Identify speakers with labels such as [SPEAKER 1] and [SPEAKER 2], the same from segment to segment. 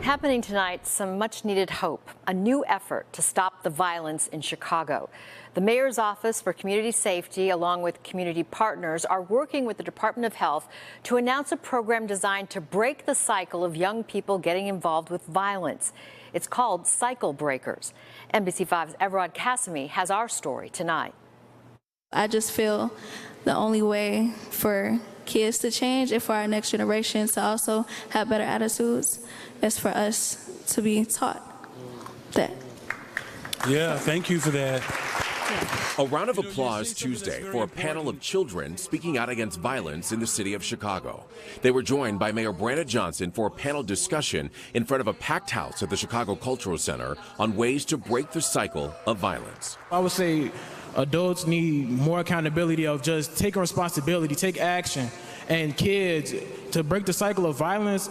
[SPEAKER 1] Happening tonight, some much-needed hope, a new effort to stop the violence in Chicago. The mayor's office for community safety, along with community partners, are working with the Department of Health to announce a program designed to break the cycle of young people getting involved with violence. It's called Cycle Breakers. NBC5's Evrod Cassimy has our story tonight.
[SPEAKER 2] I just feel the only way for kids to change and for our next generation to also have better attitudes is for us to be taught that.
[SPEAKER 3] Yeah, thank you for that.
[SPEAKER 4] A round of applause Tuesday for a panel of children speaking out against violence in the city of Chicago. They were joined by Mayor Brandon Johnson for a panel discussion in front of a packed house at the Chicago Cultural Center on ways to break the cycle of violence.
[SPEAKER 5] I would say adults need more accountability of just taking responsibility, take action. And kids, to break the cycle of violence,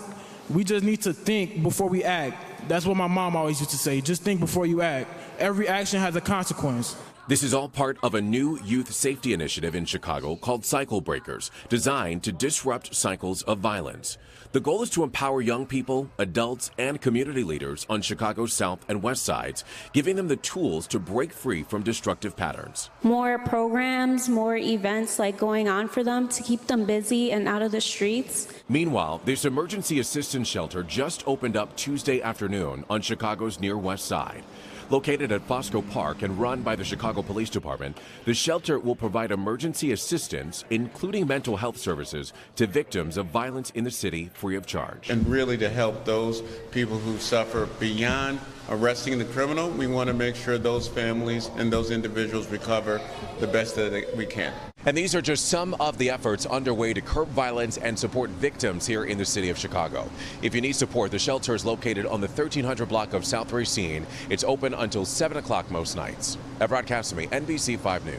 [SPEAKER 5] we just need to think before we act. That's what my mom always used to say, just think before you act. Every action has a consequence.
[SPEAKER 4] This is all part of a new youth safety initiative in Chicago called Cycle Breakers, designed to disrupt cycles of violence. The goal is to empower young people, adults, and community leaders on Chicago's south and west sides, giving them the tools to break free from destructive patterns.
[SPEAKER 6] More programs, more events like going on for them to keep them busy and out of the streets.
[SPEAKER 4] Meanwhile, this emergency assistance shelter just opened up Tuesday afternoon on Chicago's near west side. Located at Fosco Park and run by the Chicago Police Department, the shelter will provide emergency assistance, including mental health services, to victims of violence in the city free of charge.
[SPEAKER 7] And really to help those people who suffer beyond arresting the criminal, we want to make sure those families and those individuals recover the best that we can.
[SPEAKER 4] And these are just some of the efforts underway to curb violence and support victims here in the city of Chicago. If you need support, the shelter is located on the 1300 block of South Racine. It's open until 7 o'clock most nights. Evrod Cassimy, NBC5 News.